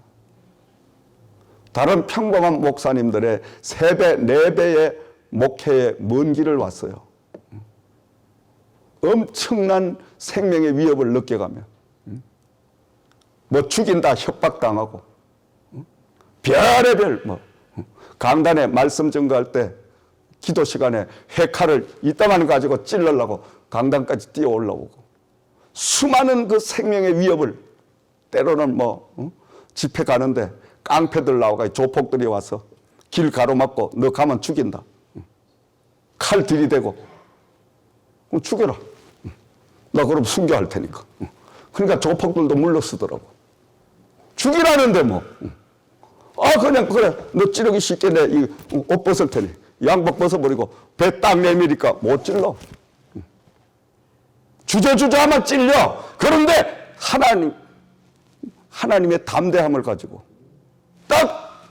Speaker 1: 다른 평범한 목사님들의 3배, 4배의 목회의 먼 길을 왔어요. 엄청난 생명의 위협을 느껴가며 뭐 죽인다 협박당하고 별의별 강단에 말씀 전가할 때 기도 시간에 회칼을 이따만 가지고 찔러려고 강단까지 뛰어 올라오고 수많은 그 생명의 위협을 때로는 집회 가는데 깡패들 나와가 조폭들이 와서 길 가로막고 너 가면 죽인다. 칼 들이대고 죽여라. 나 그럼 순교할 테니까. 그러니까 조폭들도 물러서더라고. 죽이라는데 뭐. 그냥 그래. 너 찌르기 쉽게 내 이 옷 벗을 테니. 양복 벗어버리고 배 딱 내밀니까 못 찔러. 주저주저 하면 찔려. 그런데 하나님의 담대함을 가지고 딱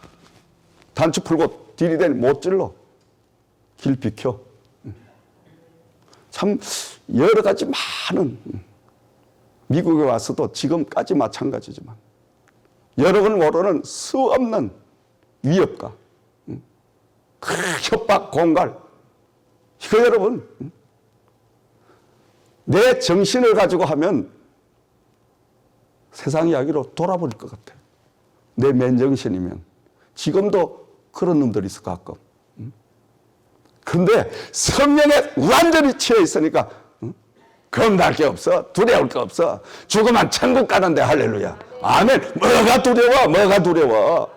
Speaker 1: 단추 풀고 들이대니 못 찔러. 길 비켜. 참 여러 가지 많은 미국에 와서도 지금까지 마찬가지지만 여러분 모르는 수 없는 위협과 협박, 공갈. 이거 여러분 내 정신을 가지고 하면 세상 이야기로 돌아버릴 것 같아. 내 맨정신이면. 지금도 그런 놈들이 있어 가끔. 그런데 성령에 완전히 취해 있으니까 겁날 게 없어. 두려울 게 없어. 죽으면 천국 가는데 할렐루야. 아멘. 뭐가 두려워.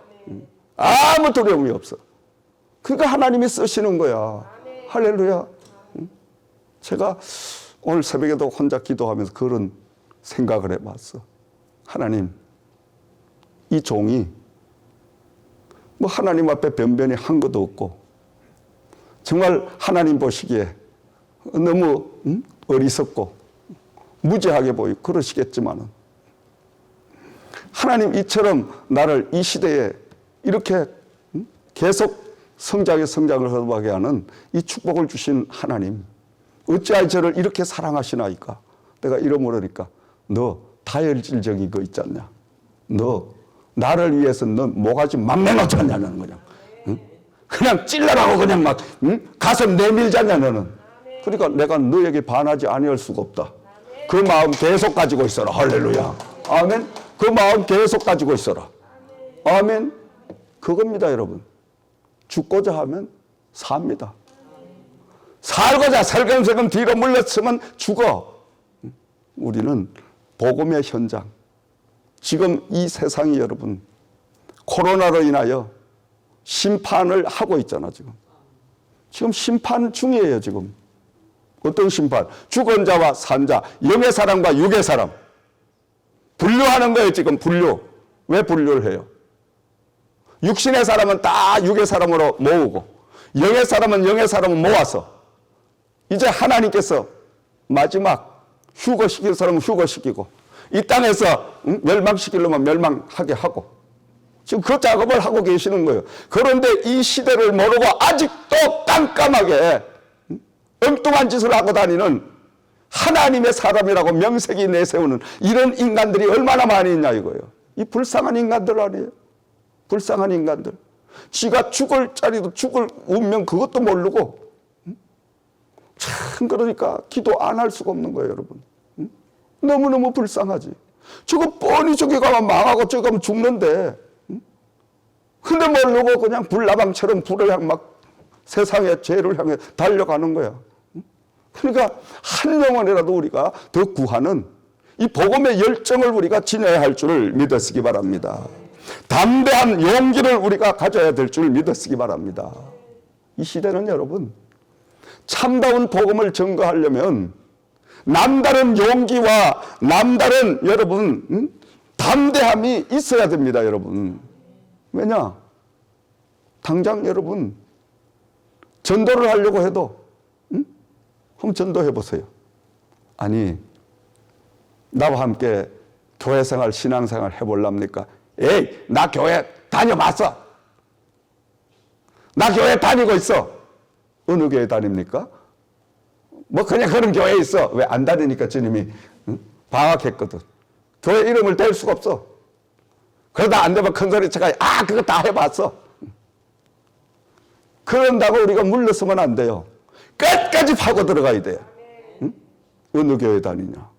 Speaker 1: 아무 두려움이 없어. 그러니까 하나님이 쓰시는 거야. 할렐루야. 제가 오늘 새벽에도 혼자 기도하면서 그런 생각을 해봤어. 하나님, 이 종이 뭐 하나님 앞에 변변히 한 것도 없고 정말 하나님 보시기에 너무 어리석고 무지하게 보이고 그러시겠지만은 하나님 이처럼 나를 이 시대에 이렇게 계속 성장을 허도하게 하는 이 축복을 주신 하나님, 어찌하여 저를 이렇게 사랑하시나이까? 내가 이러므로니까 너 다혈질적인 거 있지 않냐? 너 나를 위해서 너 모가지 맘매놓지 않냐는 거냐? 응? 그냥 찔러라고 그냥 막 가슴 내밀잖냐 너는? 그러니까 내가 너에게 반하지 아니할 수가 없다. 그 마음 계속 가지고 있어라. 할렐루야. 아멘. 그 마음 계속 가지고 있어라. 아멘. 그겁니다, 여러분. 죽고자 하면 삽니다. 살고자 살금살금 뒤로 물러서면 죽어. 우리는 복음의 현장. 지금 이 세상이 여러분 코로나로 인하여 심판을 하고 있잖아. 지금 심판 중이에요. 지금 어떤 심판? 죽은 자와 산 자, 영의 사람과 육의 사람 분류하는 거예요. 지금 분류. 왜 분류를 해요? 육신의 사람은 다 육의 사람으로 모으고 영의 사람은 영의 사람을 모아서 이제 하나님께서 마지막 휴거시킬 사람은 휴거시키고 이 땅에서 멸망시키려면 멸망하게 하고 지금 그 작업을 하고 계시는 거예요. 그런데 이 시대를 모르고 아직도 깜깜하게 엉뚱한 짓을 하고 다니는 하나님의 사람이라고 명색이 내세우는 이런 인간들이 얼마나 많이 있냐 이거예요. 이 불쌍한 인간들 아니에요. 불쌍한 인간들. 지가 죽을 자리도 죽을 운명 그것도 모르고 참 그러니까 기도 안 할 수가 없는 거예요, 여러분. 너무너무 불쌍하지. 저거 뻔히 저기 가면 망하고 저기 가면 죽는데 근데 모르고 그냥 불나방처럼 불을 향 막 세상의 죄를 향해 달려가는 거야. 그러니까 한 영혼이라도 우리가 더 구하는 이 복음의 열정을 우리가 지녀야 할 줄을 믿으시기 바랍니다. 담대한 용기를 우리가 가져야 될 줄 믿으시기 바랍니다. 이 시대는 여러분 참다운 복음을 증거하려면 남다른 용기와 남다른 여러분 담대함이 있어야 됩니다. 여러분 왜냐? 당장 여러분 전도를 하려고 해도 한번 전도해 보세요. 아니 나와 함께 교회생활 신앙생활 해볼랍니까? 에이 나 교회 다녀봤어. 나 교회 다니고 있어. 어느 교회 다닙니까? 뭐 그냥 그런 교회에 있어. 왜 안 다니니까 주님이 방학했거든. 교회 이름을 댈 수가 없어. 그러다 안 되면 큰 소리 쳐가 그거 다 해봤어. 그런다고 우리가 물러서면 안 돼요. 끝까지 파고 들어가야 돼요. 응? 어느 교회 다니냐?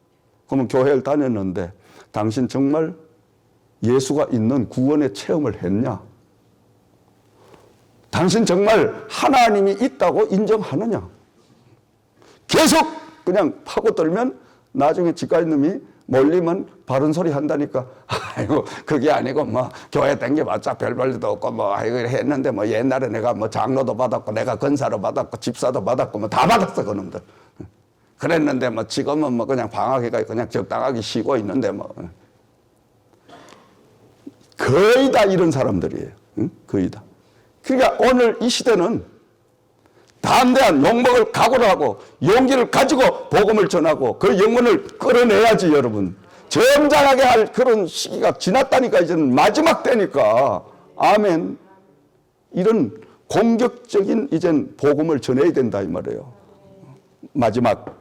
Speaker 1: 그러면 교회를 다녔는데 당신 정말 예수가 있는 구원의 체험을 했냐? 당신 정말 하나님이 있다고 인정하느냐? 계속 그냥 파고들면 나중에 집까지 놈이 몰리면 바른 소리 한다니까. 아이고 그게 아니고 뭐 교회 댕겨봤자 별 볼일도 없고 뭐 아이고 했는데 뭐 옛날에 내가 뭐 장로도 받았고 내가 권사도 받았고 집사도 받았고 뭐 다 받았어 그놈들. 그랬는데 뭐 지금은 뭐 그냥 방학해가 그냥 적당하게 쉬고 있는데 뭐 거의 다 이런 사람들이에요. 응? 거의 다. 그러니까 오늘 이 시대는 담대한 욕먹을 각오를 하고 용기를 가지고 복음을 전하고 그 영혼을 끌어내야지 여러분. 점잖하게 할 그런 시기가 지났다니까. 이제는 마지막 때니까. 아멘. 이런 공격적인 이젠 복음을 전해야 된다 이 말이에요. 마지막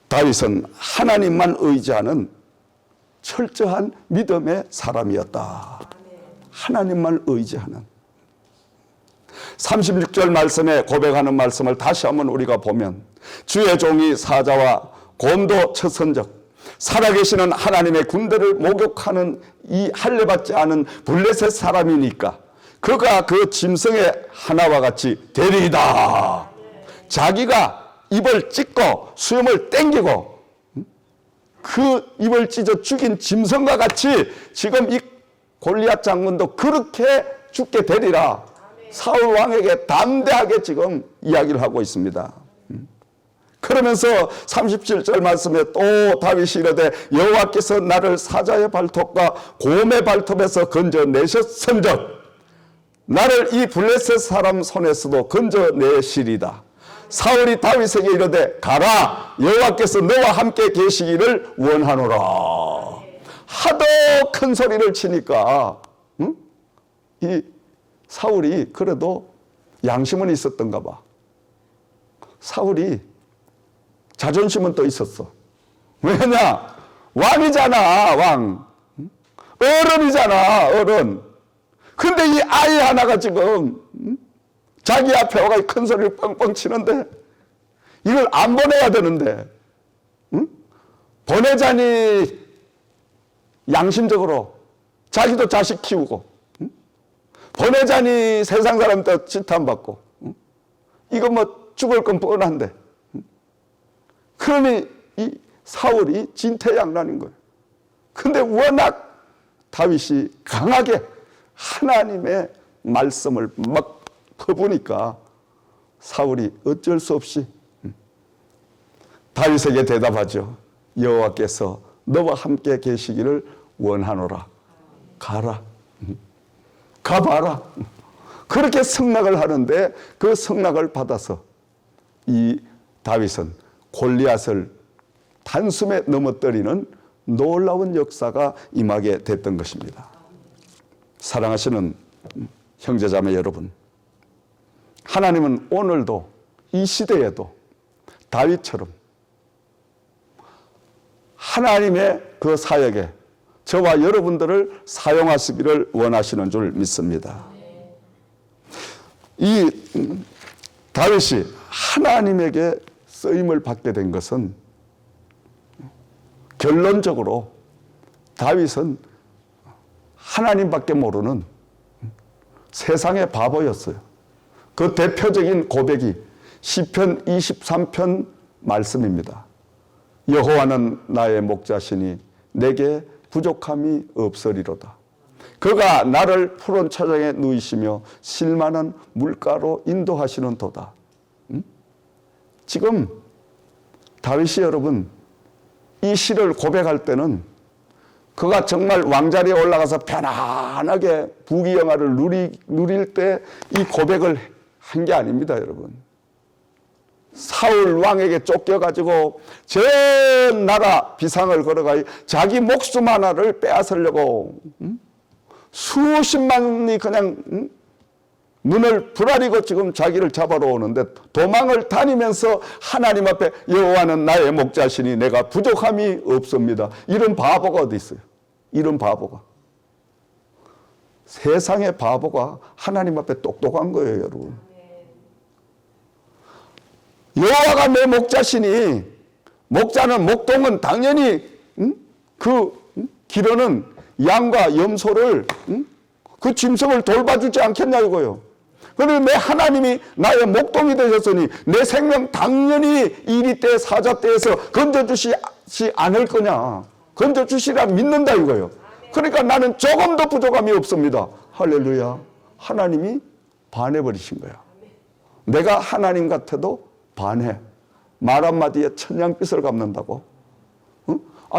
Speaker 1: 다윗은 하나님만 의지하는 철저한 믿음의 사람이었다. 하나님만 의지하는. 36절 말씀에 고백하는 말씀을 다시 한번 우리가 보면 주의 종이 사자와 곰도 처선적 살아계시는 하나님의 군대를 목욕하는 이 할례받지 않은 블레셋 사람이니까 그가 그 짐승의 하나와 같이 되리이다. 자기가 입을 찢고 수염을 땡기고 그 입을 찢어 죽인 짐승과 같이 지금 이 골리앗 장군도 그렇게 죽게 되리라. 사울 왕에게 담대하게 지금 이야기를 하고 있습니다. 그러면서 37절 말씀에 또 다윗이 이르되 여호와께서 나를 사자의 발톱과 곰의 발톱에서 건져내셨은즉 나를 이 블레셋 사람 손에서도 건져내시리다. 사울이 다윗에게 이르되 가라, 여호와께서 너와 함께 계시기를 원하노라. 하도 큰 소리를 치니까 이 사울이 그래도 양심은 있었던가 봐. 사울이 자존심은 또 있었어. 왜냐? 왕이잖아, 왕. 어른이잖아, 어른. 근데 이 아이 하나가 지금 자기 앞에 와가 큰 소리를 뻥뻥 치는데 이걸 안 보내야 되는데 보내자니 양심적으로 자기도 자식 키우고 보내자니 세상 사람들 지탄받고 이거 뭐 죽을 건 뻔한데 그러니 이 사울이 진퇴양난인 거예요. 근데 워낙 다윗이 강하게 하나님의 말씀을 막 퍼부니까 사울이 어쩔 수 없이 다윗에게 대답하죠. 여호와께서 너와 함께 계시기를 원하노라. 가라. 가봐라. 그렇게 승낙을 하는데 그 승낙을 받아서 이 다윗은 골리앗을 단숨에 넘어뜨리는 놀라운 역사가 임하게 됐던 것입니다. 사랑하시는 형제자매 여러분, 하나님은 오늘도 이 시대에도 다윗처럼 하나님의 그 사역에 저와 여러분들을 사용하시기를 원하시는 줄 믿습니다. 이 다윗이 하나님에게 쓰임을 받게 된 것은 결론적으로 다윗은 하나님밖에 모르는 세상의 바보였어요. 그 대표적인 고백이 시편 23편 말씀입니다. 여호와는 나의 목자시니 내게 부족함이 없으리로다. 그가 나를 푸른 초장에 누이시며 실만한 물가로 인도하시는 도다. 지금 다윗이 여러분 이 시를 고백할 때는 그가 정말 왕자리에 올라가서 편안하게 부귀영화를 누릴 때 이 고백을 한 게 아닙니다, 여러분. 사울 왕에게 쫓겨가지고 전 나라 비상을 걸어가 자기 목숨 하나를 빼앗으려고 수십만이 그냥 눈을 부라리고 지금 자기를 잡아러 오는데 도망을 다니면서 하나님 앞에 여호와는 나의 목자시니 내가 부족함이 없습니다. 이런 바보가 어디 있어요? 이런 바보가. 세상의 바보가 하나님 앞에 똑똑한 거예요, 여러분. 여호와가 내 목자시니, 목자는 목동은 당연히 기르는 양과 염소를 그 짐승을 돌봐주지 않겠냐 이거요. 그런데 내 하나님이 나의 목동이 되셨으니 내 생명 당연히 이리 때 사자 때에서 건져주시지 않을 거냐. 건져주시라 믿는다 이거요. 그러니까 나는 조금도 부족함이 없습니다. 할렐루야. 하나님이 반해버리신 거야. 내가 하나님 같아도 반해. 말 한마디에 천냥빚을 갚는다고.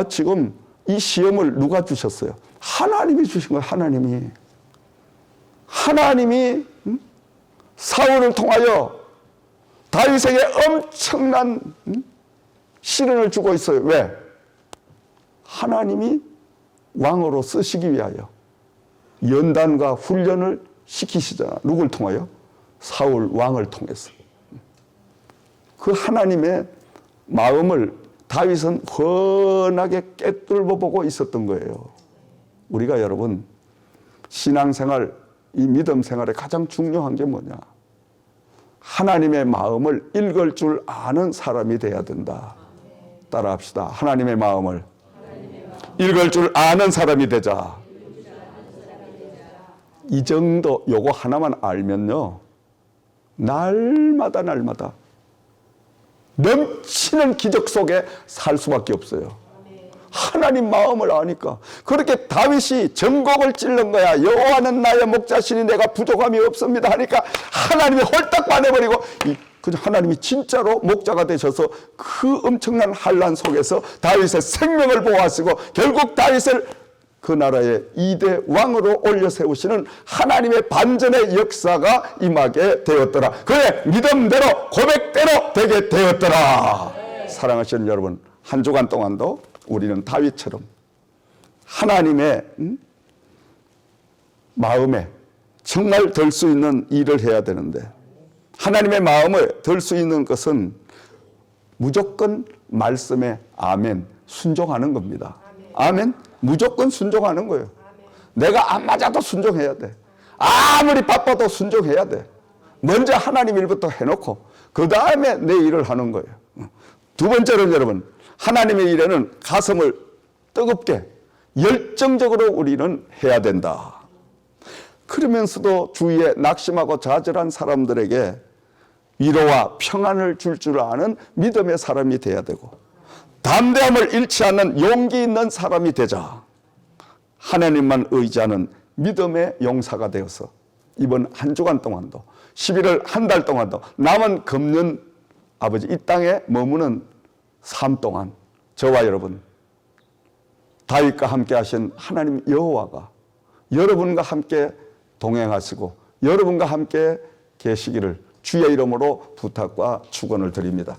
Speaker 1: 지금 이 시험을 누가 주셨어요? 하나님이 주신 거예요. 하나님이 사울을 통하여 다윗에게 엄청난 시련을 주고 있어요. 왜? 하나님이 왕으로 쓰시기 위하여 연단과 훈련을 시키시잖아. 누굴 통하여? 사울 왕을 통해서. 그 하나님의 마음을 다윗은 훤하게 꿰뚫어 보고 있었던 거예요. 우리가 여러분 신앙생활, 이 믿음 생활에 가장 중요한 게 뭐냐? 하나님의 마음을 읽을 줄 아는 사람이 돼야 된다. 따라합시다. 하나님의 마음을 읽을 줄 아는 사람이 되자. 이 정도 요거 하나만 알면요, 날마다 넘치는 기적 속에 살 수밖에 없어요. 하나님 마음을 아니까. 그렇게 다윗이 전곡을 찔른 거야. 여호와는 나의 목자시니 내가 부족함이 없습니다 하니까 하나님이 홀딱 반해버리고 그냥 하나님이 진짜로 목자가 되셔서 그 엄청난 환난 속에서 다윗의 생명을 보호하시고 결국 다윗을 그 나라의 2대 왕으로 올려 세우시는 하나님의 반전의 역사가 임하게 되었더라. 그의 믿음대로 고백대로 되게 되었더라. 사랑하시는 여러분, 한 주간 동안도 우리는 다윗처럼 하나님의 마음에 정말 들 수 있는 일을 해야 되는데, 하나님의 마음을 들 수 있는 것은 무조건 말씀에 아멘 순종하는 겁니다. 아멘. 무조건 순종하는 거예요. 내가 안 맞아도 순종해야 돼. 아무리 바빠도 순종해야 돼. 먼저 하나님 일부터 해놓고 그 다음에 내 일을 하는 거예요. 두 번째로는 여러분, 하나님의 일에는 가슴을 뜨겁게 열정적으로 우리는 해야 된다. 그러면서도 주위에 낙심하고 좌절한 사람들에게 위로와 평안을 줄 아는 믿음의 사람이 돼야 되고, 담대함을 잃지 않는 용기 있는 사람이 되자 하나님만 의지하는 믿음의 용사가 되어서 이번 한 주간 동안도 11월 한 달 동안도 남은 금년 아버지 이 땅에 머무는 삶 동안 저와 여러분, 다윗과 함께 하신 하나님 여호와가 여러분과 함께 동행하시고 여러분과 함께 계시기를 주의 이름으로 부탁과 축원을 드립니다.